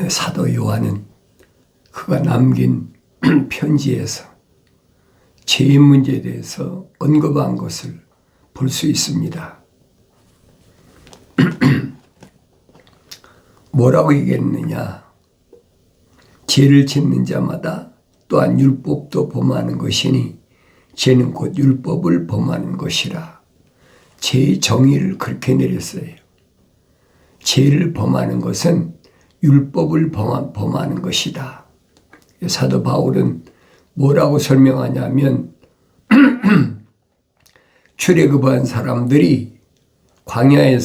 사도 요한은 그가 남긴 편지에서 죄의 문제에 대해서 언급한 것을 볼 수 있습니다. 뭐라고 얘기했느냐? 죄를 짓는 자마다 또한 율법도 범하는 것이니 죄는 곧 율법을 범하는 것이라. 죄의 정의를 그렇게 내렸어요. 죄를 범하는 것은 율법을 범하는 것이다. 사도 바울은 뭐라고 설명하냐면 출애굽한 사람들이 광야를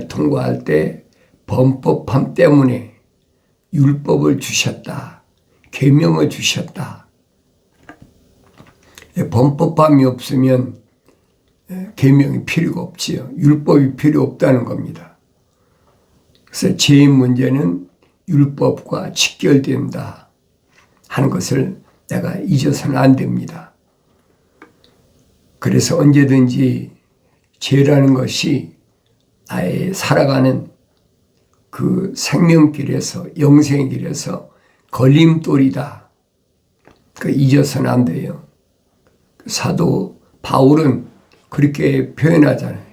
통과할 때 범법함 때문에 율법을 주셨다. 계명을 주셨다. 범법함이 없으면 계명이 필요가 없지요. 율법이 필요 없다는 겁니다. 그래서 죄의 문제는 율법과 직결된다 하는 것을 내가 잊어서는 안 됩니다. 그래서 언제든지 죄라는 것이 나의 살아가는 그 생명길에서, 영생의 길에서 걸림돌이다. 그 잊어서는 안 돼요. 사도 바울은 그렇게 표현하잖아요.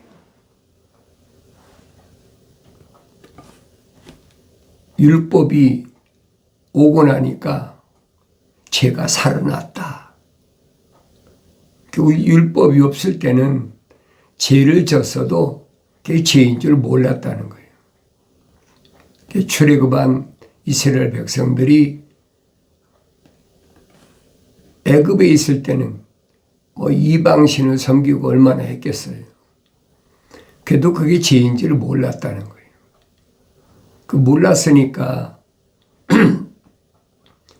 율법이 오고 나니까 죄가 살아났다. 율법이 없을 때는 죄를 졌어도 그게 죄인 줄 몰랐다는 거예요. 출애굽한 이스라엘 백성들이 애굽에 있을 때는 이방신을 섬기고 얼마나 했겠어요. 그래도 그게 죄인 줄 몰랐다는 거예요. 그 몰랐으니까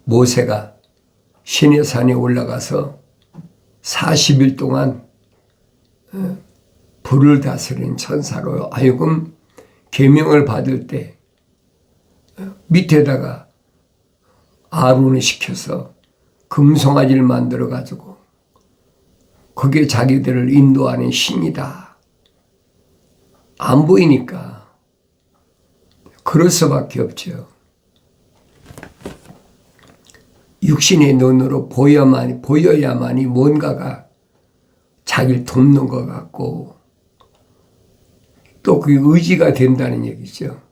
모세가 시내산에 올라가서 40일 동안 불을 다스린 천사로 하여금 계명을 받을 때 밑에다가 아론을 시켜서 금송아지를 만들어 가지고 그게 자기들을 인도하는 신이다. 안 보이니까 그럴 수밖에 없죠. 육신의 눈으로 보여야만이 뭔가가 자기를 돕는 것 같고 또 그게 의지가 된다는 얘기죠.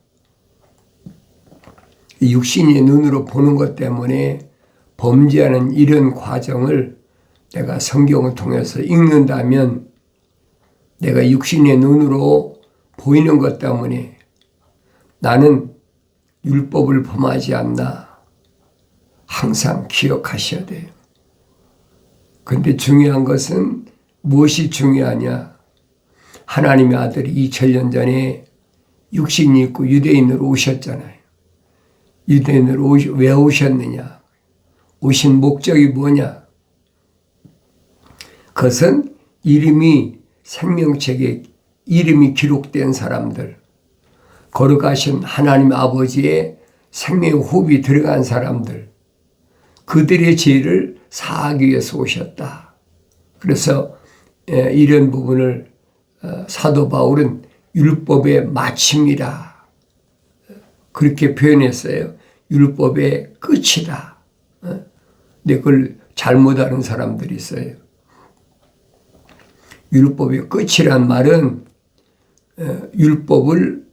육신의 눈으로 보는 것 때문에 범죄하는 이런 과정을 내가 성경을 통해서 읽는다면 내가 육신의 눈으로 보이는 것 때문에 나는 율법을 범하지 않나 항상 기억하셔야 돼요. 그런데 중요한 것은 무엇이 중요하냐? 하나님의 아들이 2000년 전에 육신이 있고 유대인으로 오셨잖아요. 유대인으로 왜 오셨느냐? 오신 목적이 뭐냐? 그것은 생명책에 이름이 기록된 사람들, 거룩하신 하나님 아버지의 생명 호흡이 들어간 사람들, 그들의 죄를 사하기 위해서 오셨다. 그래서 이런 부분을 사도 바울은 율법의 마침이라 그렇게 표현했어요. 율법의 끝이다. 근데 그걸 잘못 아는 사람들이 있어요. 율법의 끝이란 말은 율법을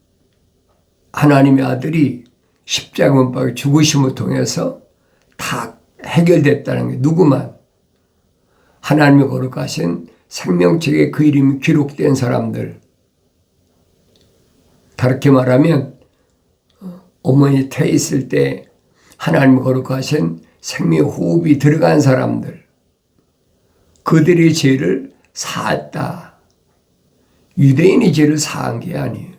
하나님의 아들이 십자가 못 박혀 죽으심을 통해서 다 해결됐다는 게 누구만 하나님의 거룩하신 생명책에 그 이름이 기록된 사람들. 다르게 말하면 어머니 태에 있을 때 하나님의 거룩하신 생명 호흡이 들어간 사람들. 그들의 죄를 사했다. 유대인의 죄를 사한 게 아니에요.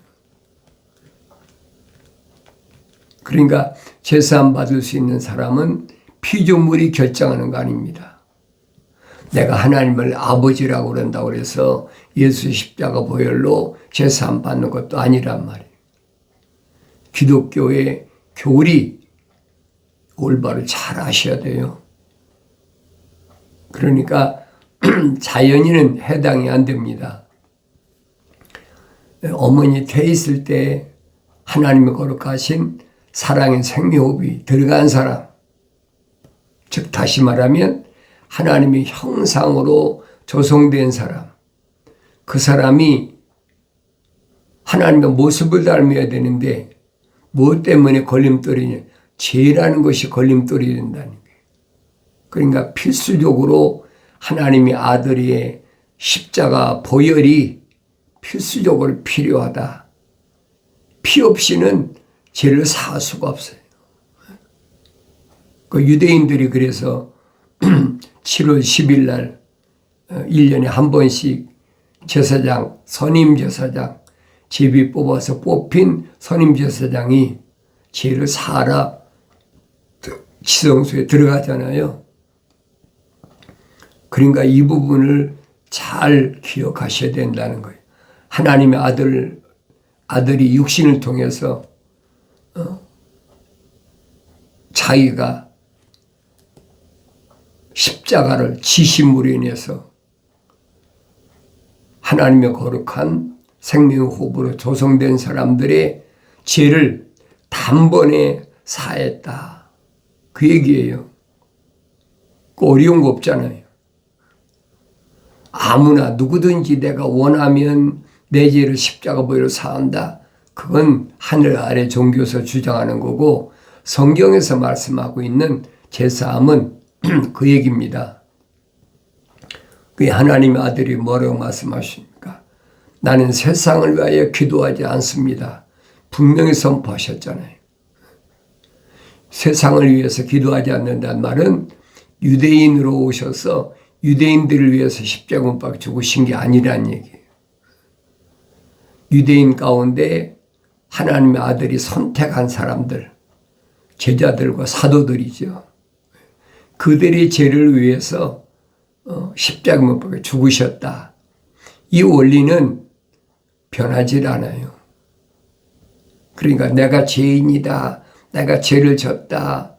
그러니까 제사함 받을 수 있는 사람은 피조물이 결정하는 거 아닙니다. 내가 하나님을 아버지라고 그런다고 해서 예수의 십자가 보혈로 제사함 받는 것도 아니란 말이에요. 기독교의 교리 올바로 잘 아셔야 돼요. 그러니까 자연인은 해당이 안 됩니다. 어머니 태에 있을 때 하나님의 거룩하신 사랑의 생명호흡이 들어간 사람, 즉 다시 말하면 하나님의 형상으로 조성된 사람, 그 사람이 하나님의 모습을 닮아야 되는데 무엇 때문에 걸림돌이냐? 죄라는 것이 걸림돌이 된다는 거예요. 그러니까 필수적으로 하나님의 아들의 십자가 보혈이 필수적으로 필요하다. 피 없이는 죄를 사할 수가 없어요. 그 유대인들이 그래서 7월 10일 날 1년에 한 번씩 제사장, 선임제사장, 제비 뽑아서 뽑힌 선임제사장이 죄를 사하라 지성소에 들어가잖아요. 그러니까 이 부분을 잘 기억하셔야 된다는 거예요. 하나님의 아들이 육신을 통해서 자기가 십자가를 지심으로 인해서 하나님의 거룩한 생명의 호흡으로 조성된 사람들의 죄를 단번에 사했다. 그 얘기예요. 어려운 거 없잖아요. 아무나 누구든지 내가 원하면 내 죄를 십자가 보혈로 사한다. 그건 하늘 아래 종교에서 주장하는 거고 성경에서 말씀하고 있는 제사함은 그 얘기입니다. 그 하나님의 아들이 뭐라고 말씀하십니까? 나는 세상을 위하여 기도하지 않습니다. 분명히 선포하셨잖아요. 세상을 위해서 기도하지 않는다는 말은 유대인으로 오셔서 유대인들을 위해서 십자가 못 박혀 죽으신 게 아니라는 얘기예요. 유대인 가운데 하나님의 아들이 선택한 사람들, 제자들과 사도들이죠. 그들의 죄를 위해서 십자가 못 박혀 죽으셨다. 이 원리는 변하지 않아요. 그러니까 내가 죄인이다. 내가 죄를 졌다.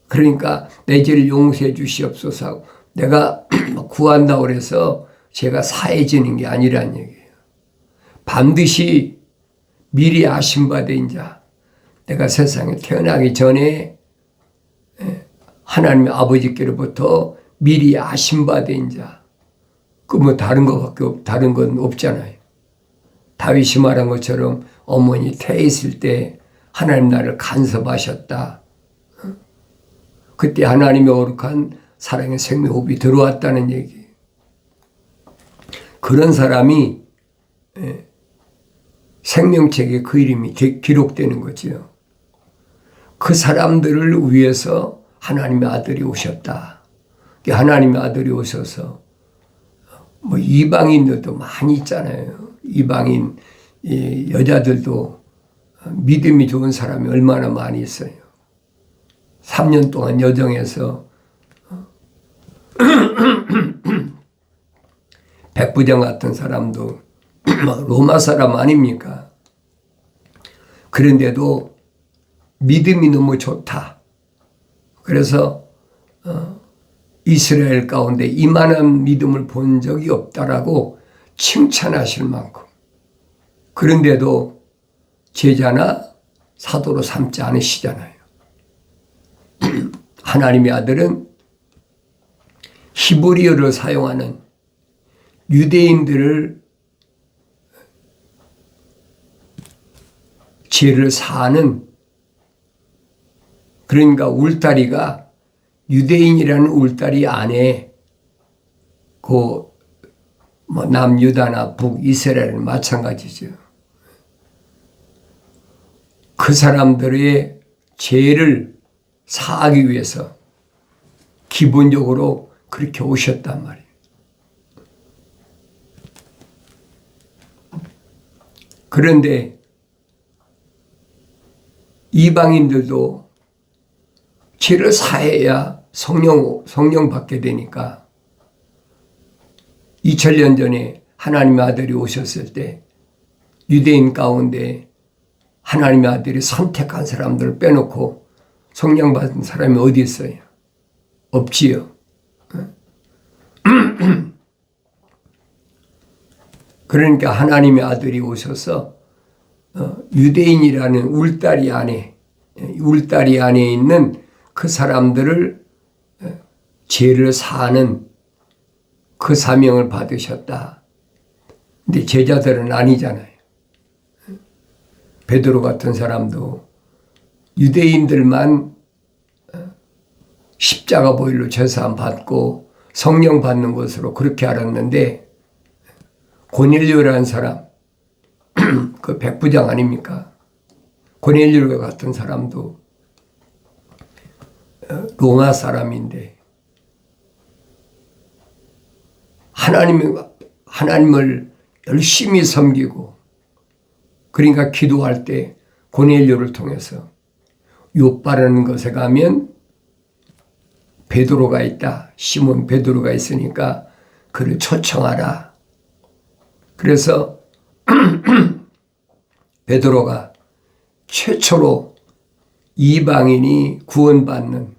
그러니까 내 죄를 용서해 주시옵소서. 내가 구한다고 그래서 죄가 사해지는 게 아니란 얘기예요. 반드시 미리 아신 바 된 자, 내가 세상에 태어나기 전에 하나님의 아버지께로부터 미리 아신 바 된 자, 그 뭐 다른 건 없잖아요. 다윗이 말한 것처럼 어머니 태에 있을 때 하나님 나를 간섭하셨다. 그때 하나님의 거룩한 사랑의 생명호흡이 들어왔다는 얘기. 그런 사람이 생명책에 그 이름이 기록되는 거죠. 그 사람들을 위해서 하나님의 아들이 오셨다. 하나님의 아들이 오셔서 뭐 이방인들도 많이 있잖아요. 이방인 여자들도 믿음이 좋은 사람이 얼마나 많이 있어요. 3년 동안 여정해서 백부장 같은 사람도 로마 사람 아닙니까? 그런데도 믿음이 너무 좋다. 그래서 이스라엘 가운데 이만한 믿음을 본 적이 없다라고 칭찬하실 만큼. 그런데도 제자나 사도로 삼지 않으시잖아요. 하나님의 아들은 히브리어를 사용하는 유대인들을 죄를 사하는, 그러니까 울타리가 유대인이라는 울타리 안에 그 뭐 남유다나 북이스라엘은 마찬가지죠. 그 사람들의 죄를 사하기 위해서 기본적으로 그렇게 오셨단 말이에요. 그런데 이방인들도 죄를 사해야 성령 받게 되니까 2000년 전에 하나님의 아들이 오셨을 때 유대인 가운데 하나님의 아들이 선택한 사람들을 빼놓고 성령 받은 사람이 어디 있어요? 없지요. 그러니까 하나님의 아들이 오셔서 유대인이라는 울타리 안에 울다리 안에 있는 그 사람들을 죄를 사하는 그 사명을 받으셨다. 근데 제자들은 아니잖아요. 베드로 같은 사람도 유대인들만 십자가 보혈로 제사함 받고 성령 받는 것으로 그렇게 알았는데 고넬료라는 사람, 그 백부장 아닙니까? 고넬료 같은 사람도 로마 사람인데 하나님을 열심히 섬기고, 그러니까 기도할 때 고넬료를 통해서 욥바라는 것에 가면 베드로가 있다. 시몬 베드로가 있으니까 그를 초청하라. 그래서 베드로가 최초로 이방인이 구원받는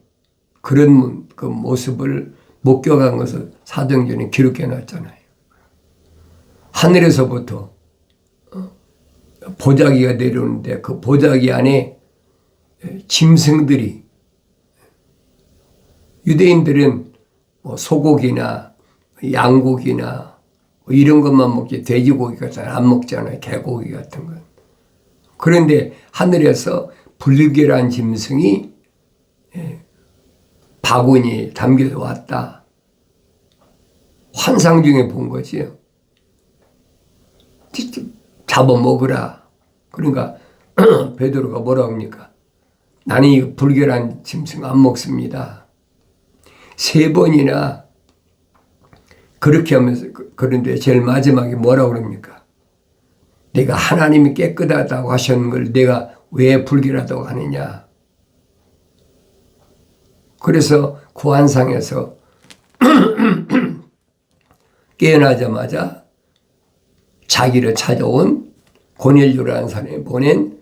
그런 그 모습을 목격한 것을 사도행전에 기록해 놨잖아요. 하늘에서부터 보자기가 내려오는데 그 보자기 안에 짐승들이, 유대인들은 뭐 소고기나 양고기나 뭐 이런 것만 먹지 돼지고기 같은 거 안 먹잖아요. 개고기 같은 건. 그런데 하늘에서 불길한 짐승이 바구니에 담겨서 왔다. 환상 중에 본 거지요. 잡아먹으라. 그러니까 베드로가 뭐라고 합니까? 나는 이 불결한 짐승 안 먹습니다. 3번이나 그렇게 하면서, 그런데 제일 마지막에 뭐라고 그럽니까? 내가 하나님이 깨끗하다고 하셨는 걸 내가 왜 불결하다고 하느냐. 그래서 그 환상에서 깨어나자마자 자기를 찾아온 고넬료라는 사람이 보낸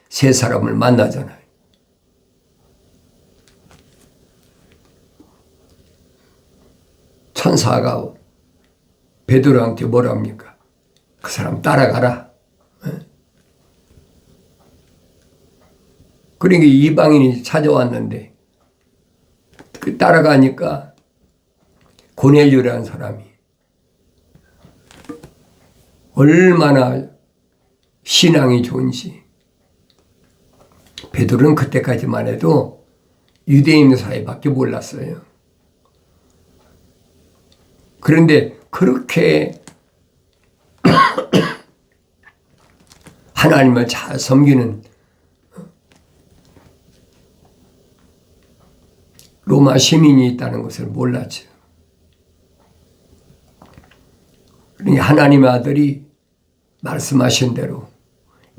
세 사람을 만나잖아요. 천사가 베드로한테 뭐라 합니까? 그 사람 따라가라. 그러니까 이방인이 찾아왔는데 그 따라가니까 고넬료라는 사람이 얼마나 신앙이 좋은지. 베드로는 그때까지만 해도 유대인 사이밖에 몰랐어요. 그런데 그렇게 하나님을 잘 섬기는 로마 시민이 있다는 것을 몰랐죠. 그러니까 하나님의 아들이 말씀하신 대로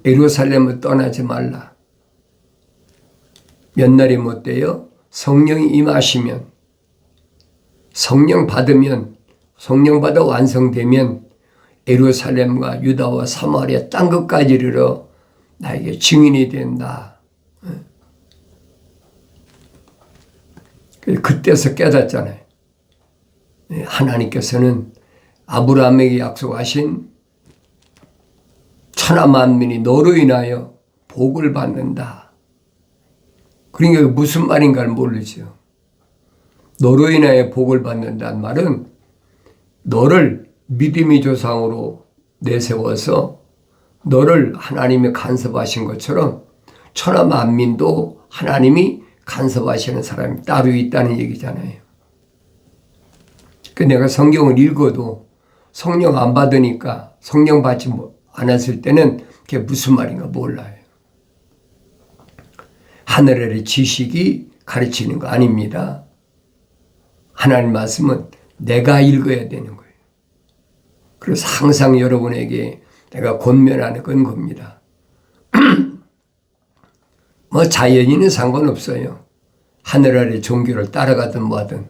예루살렘을 떠나지 말라. 몇 날이 못 되어 성령이 임하시면, 성령 받으면, 성령 받아 완성되면 예루살렘과 유다와 사마리아 땅 끝까지 이르러 나에게 증인이 된다. 그때서 깨닫잖아요. 하나님께서는 아브라함에게 약속하신 천하 만민이 너로 인하여 복을 받는다. 그러니까 무슨 말인가를 모르죠. 너로 인하여 복을 받는다는 말은 너를 믿음의 조상으로 내세워서 너를 하나님이 간섭하신 것처럼 천하 만민도 하나님이 간섭하시는 사람이 따로 있다는 얘기잖아요. 내가 성경을 읽어도 성령 안 받으니까, 성령 받지 않았을 때는 그게 무슨 말인가 몰라요. 하늘 아래 지식이 가르치는 거 아닙니다. 하나님 말씀은 내가 읽어야 되는 거예요. 그래서 항상 여러분에게 내가 권면하는 건 겁니다. 뭐 자연인은 상관없어요. 하늘 아래 종교를 따라가든 뭐하든.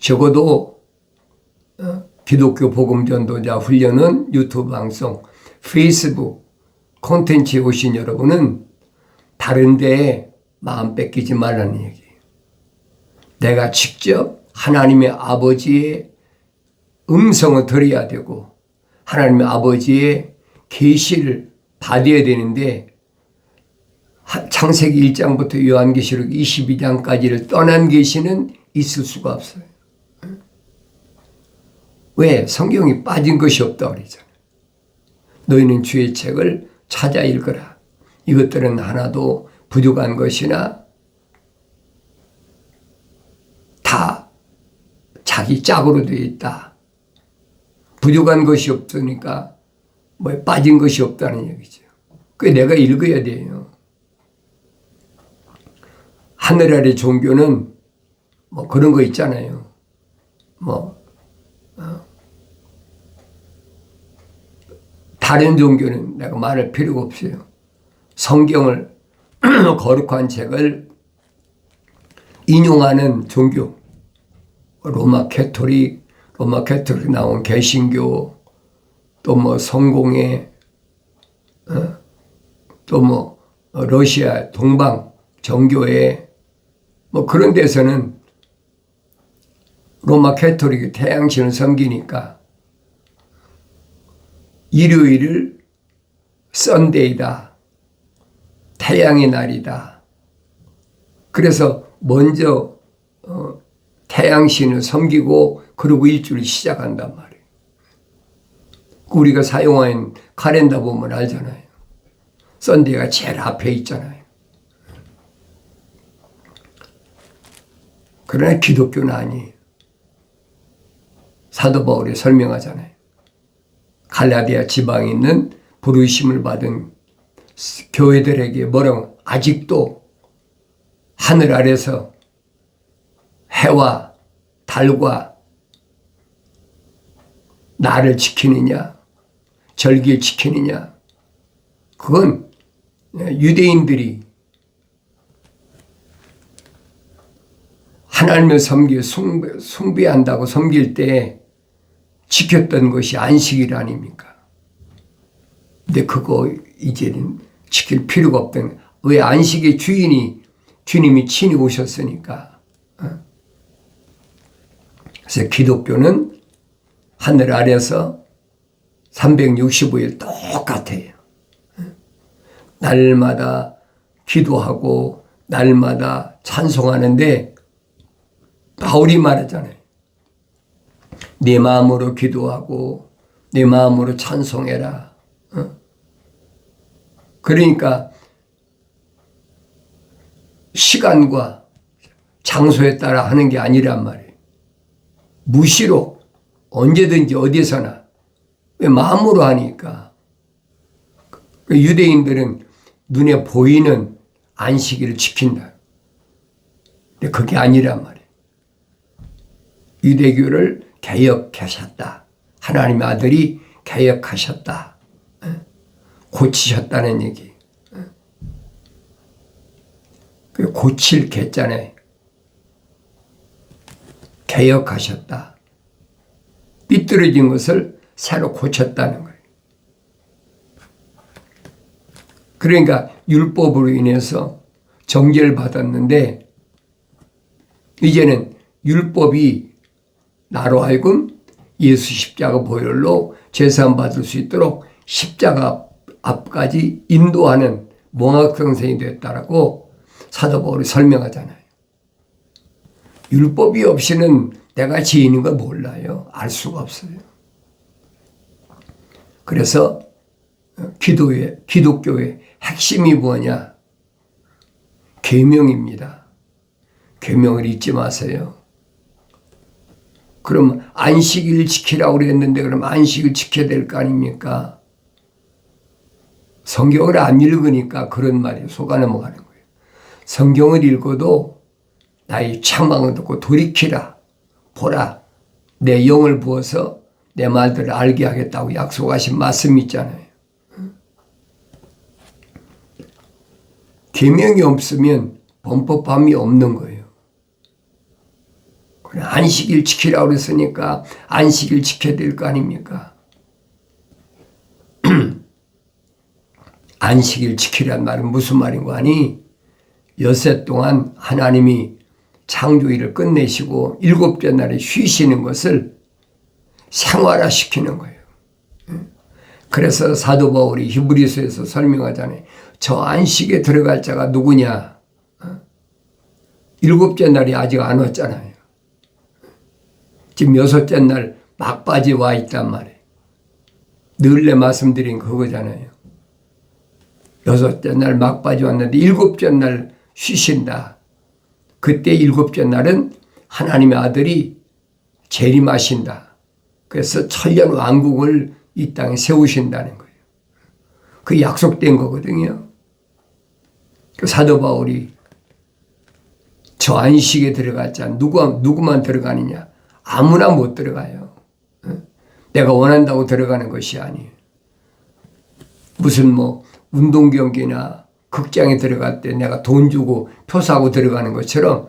적어도 기독교 복음전도자 훈련은 유튜브 방송, 페이스북 콘텐츠에 오신 여러분은 다른 데에 마음 뺏기지 말라는 얘기예요. 내가 직접 하나님의 아버지의 음성을 들어야 되고 하나님의 아버지의 계시를 받아야 되는데 창세기 1장부터 요한계시록 22장까지를 떠난 계시는 있을 수가 없어요. 왜? 성경이 빠진 것이 없다 그러잖아요. 너희는 주의 책을 찾아 읽어라. 이것들은 하나도 부족한 것이나 다 자기 짝으로 되어 있다. 부족한 것이 없으니까 뭐 빠진 것이 없다는 얘기죠. 그게 내가 읽어야 돼요. 하늘 아래 종교는 뭐 그런 거 있잖아요. 다른 종교는 내가 말할 필요가 없어요. 성경을 거룩한 책을 인용하는 종교, 로마 캐토릭 나온 개신교, 또 뭐 성공회, 또 뭐 러시아 동방 정교회, 뭐 그런 데서는 로마 캐토릭이 태양신을 섬기니까 일요일을 썬데이다, 태양의 날이다. 그래서 먼저 태양신을 섬기고 그러고 일주일을 시작한단 말이에요. 우리가 사용하는 카렌더 보면 알잖아요. 썬데이가 제일 앞에 있잖아요. 그러나 기독교는 아니에요. 사도 바울이 설명하잖아요. 갈라디아 지방에 있는 부르심을 받은 교회들에게 뭐라고? 아직도 하늘 아래서 해와 달과 나를 지키느냐, 절기를 지키느냐, 그건 유대인들이 하나님을 숭배한다고 섬길 때 지켰던 것이 안식일 아닙니까? 근데 그거 이제는 지킬 필요가 없던, 왜? 안식의 주인이 주님이 친히 오셨으니까. 그래서 기독교는 하늘 아래서 365일 똑같아요. 날마다 기도하고 날마다 찬송하는데 바울이 말하잖아요. 내 마음으로 기도하고 내 마음으로 찬송해라. 그러니까 시간과 장소에 따라 하는 게 아니란 말이에요. 무시로 언제든지 어디서나. 왜? 마음으로 하니까. 유대인들은 눈에 보이는 안식일을 지킨다. 근데 그게 아니란 말이에요. 유대교를 개혁하셨다. 하나님의 아들이 개혁하셨다. 고치셨다는 얘기. 고칠 개잖아요. 개혁하셨다. 삐뚤어진 것을 새로 고쳤다는 거예요. 그러니까 율법으로 인해서 정죄를 받았는데 이제는 율법이 나로 하여금 예수 십자가 보혈로 제사함 받을 수 있도록 십자가 앞까지 인도하는 몽학성생이 됐다라고 사도 바울이 설명하잖아요. 율법이 없이는 내가 죄인인 걸 몰라요. 알 수가 없어요. 그래서 기독교의 핵심이 뭐냐? 계명입니다. 계명을 잊지 마세요. 그럼 안식일 지키라고 그랬는데 그럼 안식일 지켜야 될 거 아닙니까? 성경을 안 읽으니까 그런 말이 속아 넘어가는 거예요. 성경을 읽어도 나의 책망을 듣고 돌이키라. 보라. 내 영을 부어서 내 말들을 알게 하겠다고 약속하신 말씀이 있잖아요. 계명이 없으면 범법함이 없는 거예요. 안식일 지키라고 그랬으니까 안식일 지켜야 될 거 아닙니까? 안식일 지키란 말은 무슨 말인 거 아니? 엿새 동안 하나님이 창조일을 끝내시고 일곱째 날에 쉬시는 것을 생활화시키는 거예요. 그래서 사도 바울이 히브리서에서 설명하잖아요. 저 안식에 들어갈 자가 누구냐? 일곱째 날이 아직 안 왔잖아요. 지금 여섯째 날 막바지 와 있단 말이에요. 늘 내 말씀드린 그거잖아요. 여섯째 날 막바지 왔는데 일곱째 날 쉬신다. 그때 일곱째 날은 하나님의 아들이 재림하신다. 그래서 천년 왕국을 이 땅에 세우신다는 거예요. 그 약속된 거거든요. 그 사도 바울이 저 안식에 들어갔자 누구만 들어가느냐? 아무나 못 들어가요. 내가 원한다고 들어가는 것이 아니에요. 무슨 운동 경기나 극장에 들어갈 때 내가 돈 주고 표 사고 들어가는 것처럼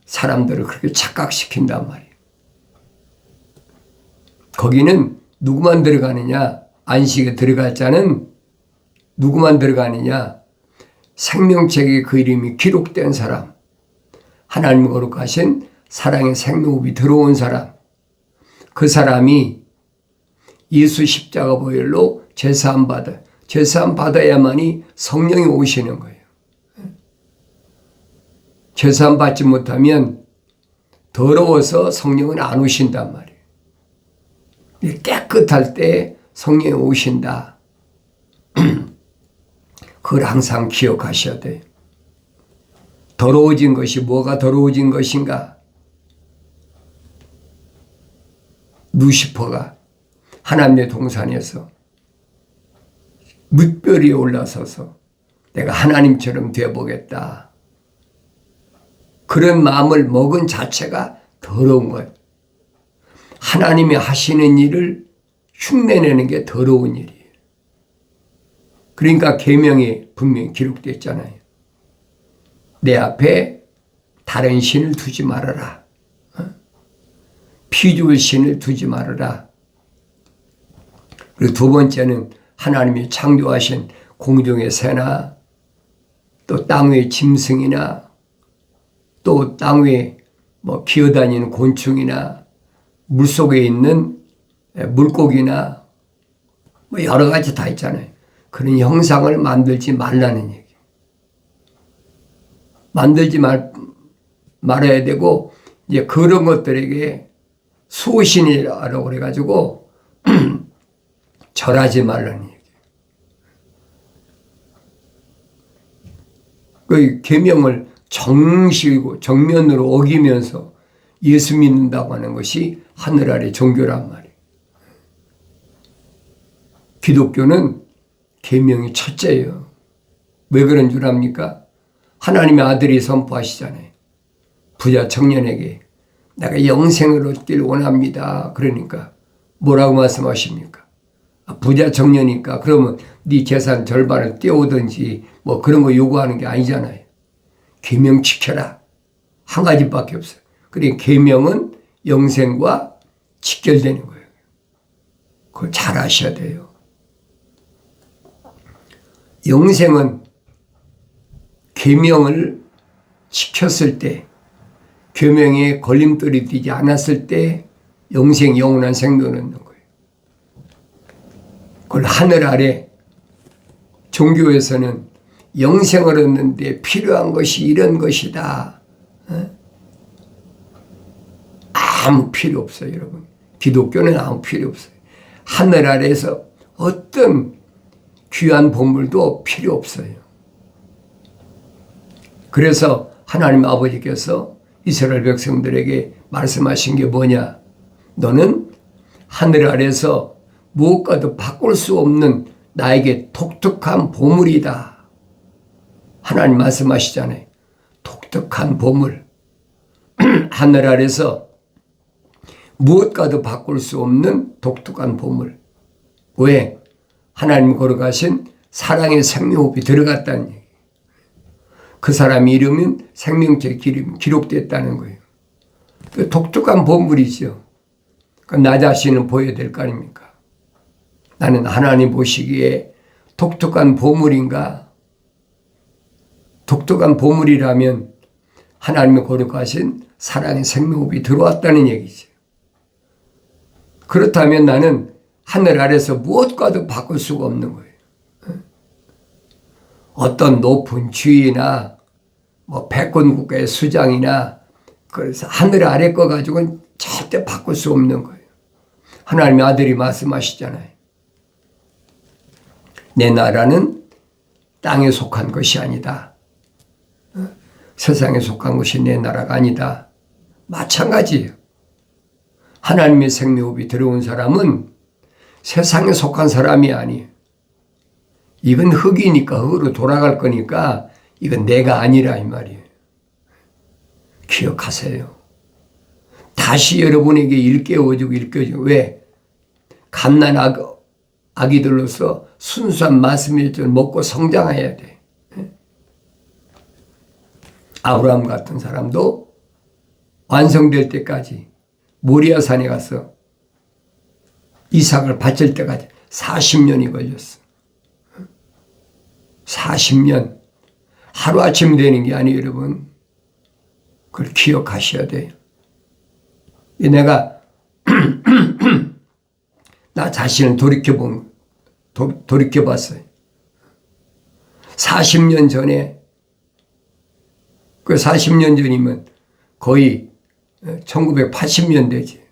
사람들을 그렇게 착각시킨단 말이에요. 거기는 누구만 들어가느냐? 안식에 들어갈 자는 누구만 들어가느냐? 생명책에 그 이름이 기록된 사람, 하나님 거룩하신 사랑의 생명흡이 들어온 사람, 그 사람이 예수 십자가 보혈로 제사함 받아야만이 성령이 오시는 거예요. 제사함 받지 못하면 더러워서 성령은 안 오신단 말이에요. 깨끗할 때 성령이 오신다. 그걸 항상 기억하셔야 돼요. 더러워진 것이 뭐가 더러워진 것인가? 루시퍼가 하나님의 동산에서 뭇별 위에 올라서서 내가 하나님처럼 되어보겠다. 그런 마음을 먹은 자체가 더러운 거예요. 하나님이 하시는 일을 흉내내는 게 더러운 일이에요. 그러니까 계명에 분명히 기록되어 있잖아요. 내 앞에 다른 신을 두지 말아라. 피 죽을 신을 두지 말아라. 그리고 두 번째는 하나님이 창조하신 공중의 새나 또 땅 위의 짐승이나 또 땅 위에 기어다니는 곤충이나 물속에 있는 물고기나 여러 가지 다 있잖아요. 그런 형상을 만들지 말라는 얘기예요. 만들지 말아야 되고 이제 그런 것들에게 수호신이라고 그래가지고 절하지 말라는 얘기예요. 그 계명을 정면으로 어기면서 예수 믿는다고 하는 것이 하늘 아래 종교란 말이에요. 기독교는 계명이 첫째예요. 왜 그런 줄 압니까? 하나님의 아들이 선포하시잖아요. 부자 청년에게 내가 영생을 얻길 원합니다. 그러니까 뭐라고 말씀하십니까? 부자 청년이니까 그러면 네 재산 절반을 떼오든지 그런 거 요구하는 게 아니잖아요. 계명 지켜라. 한 가지밖에 없어요. 그러니까 계명은 영생과 직결되는 거예요. 그걸 잘 아셔야 돼요. 영생은 계명을 지켰을 때, 계명에 걸림돌이 되지 않았을 때 영생, 영원한 생명을 얻는 거예요. 그걸 하늘 아래 종교에서는 영생을 얻는데 필요한 것이 이런 것이다. 아무 필요 없어요, 여러분. 기독교는 아무 필요 없어요. 하늘 아래에서 어떤 귀한 보물도 필요 없어요. 그래서 하나님 아버지께서 이스라엘 백성들에게 말씀하신 게 뭐냐? 너는 하늘 아래서 무엇과도 바꿀 수 없는 나에게 독특한 보물이다. 하나님 말씀하시잖아요. 독특한 보물. 하늘 아래서 무엇과도 바꿀 수 없는 독특한 보물. 왜? 하나님 거룩하신 사랑의 생명호흡이 들어갔다는 얘기예요. 그 사람 이름은 생명책 기록됐다는 거예요. 그 독특한 보물이죠. 나 자신은 보여야 될 거 아닙니까? 나는 하나님 보시기에 독특한 보물인가? 독특한 보물이라면 하나님의 거룩하신 사랑의 생명호흡이 들어왔다는 얘기죠. 그렇다면 나는 하늘 아래서 무엇과도 바꿀 수가 없는 거예요. 어떤 높은 주위나 뭐 패권국가의 수장이나 그래서 하늘 아래 거 가지고는 절대 바꿀 수 없는 거예요. 하나님의 아들이 말씀하시잖아요. 내 나라는 땅에 속한 것이 아니다. 세상에 속한 것이 내 나라가 아니다. 마찬가지예요. 하나님의 생명호흡이 들어온 사람은 세상에 속한 사람이 아니에요. 이건 흙이니까 흙으로 돌아갈 거니까 이건 내가 아니라 이 말이에요. 기억하세요. 다시 여러분에게 일깨워주고 왜? 갓난 아기들로서 순수한 말씀을 먹고 성장해야 돼. 아브라함 같은 사람도 완성될 때까지 모리아산에 가서 이삭을 바칠 때까지 40년이 걸렸어. 40년. 하루아침 되는 게 아니에요, 여러분. 그걸 기억하셔야 돼요. 내가 나 자신을 돌이켜봤어요. 40년 전에, 그 40년 전이면 거의 1980년대지.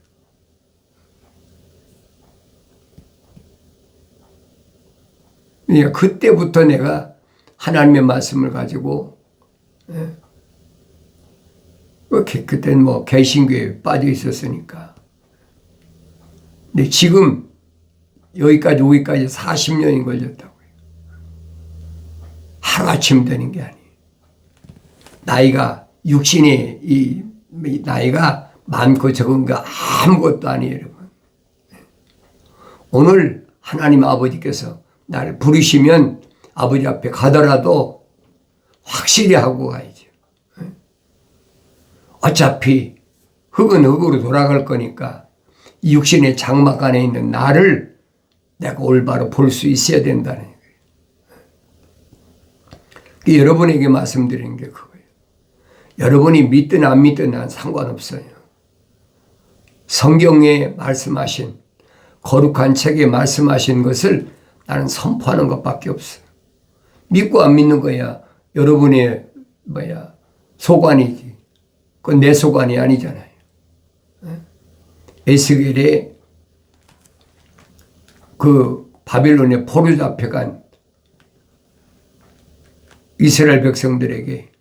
그러니까 그때부터 내가 하나님의 말씀을 가지고, 그때는 뭐 개신교에 빠져 있었으니까. 근데 지금 여기까지 오기까지 40년이 걸렸다고요. 하루아침 되는 게 아니에요. 나이가 육신의 이 나이가 많고 적은 거 아무것도 아니에요, 여러분. 오늘 하나님 아버지께서 나를 부르시면 아버지 앞에 가더라도 확실히 하고 가야죠. 어차피 흙은 흙으로 돌아갈 거니까 이 육신의 장막 안에 있는 나를 내가 올바로 볼 수 있어야 된다는 거예요. 여러분에게 말씀드리는 게 그거예요. 여러분이 믿든 안 믿든 난 상관없어요. 성경에 말씀하신 거룩한 책에 말씀하신 것을 나는 선포하는 것밖에 없어요. 믿고 안 믿는 거야 여러분의 소관이지. 그건 내 소관이 아니잖아요. 에스겔에 그 바빌론에 포로 잡혀간 이스라엘 백성들에게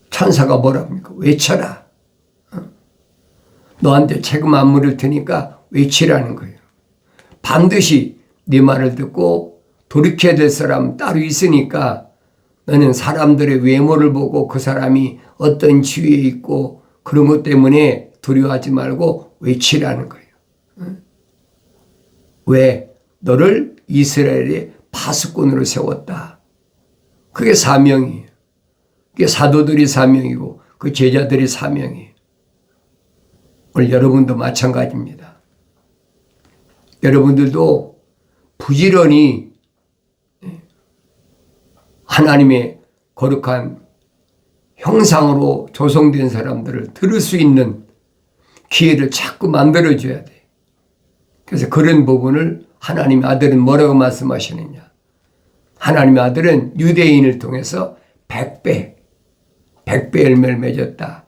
천사가 뭐랍니까? 외쳐라. 너한테 책임 안 물을 테니까 외치라는 거예요. 반드시 네 말을 듣고 돌이켜야 될 사람 따로 있으니까 너는 사람들의 외모를 보고 그 사람이 어떤 지위에 있고 그런 것 때문에 두려워하지 말고 외치라는 거예요. 왜? 너를 이스라엘의 파수꾼으로 세웠다. 그게 사명이에요. 그게 사도들이 사명이고 그 제자들이 사명이에요. 오늘 여러분도 마찬가지입니다. 여러분들도 부지런히 하나님의 거룩한 형상으로 조성된 사람들을 들을 수 있는 기회를 자꾸 만들어줘야 돼. 그래서 그런 부분을 하나님의 아들은 뭐라고 말씀하시느냐. 하나님의 아들은 유대인을 통해서 100배 열매를 맺었다.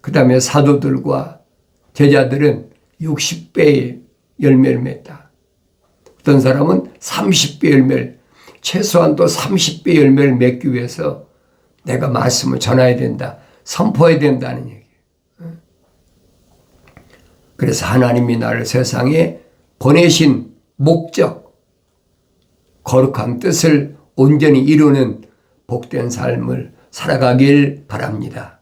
그 다음에 사도들과 제자들은 60배의 열매를 맺다. 어떤 사람은 30배 열매를, 최소한 또 30배 열매를 맺기 위해서 내가 말씀을 전해야 된다. 선포해야 된다는 얘기예요. 그래서 하나님이 나를 세상에 보내신 목적, 거룩한 뜻을 온전히 이루는 복된 삶을 살아가길 바랍니다.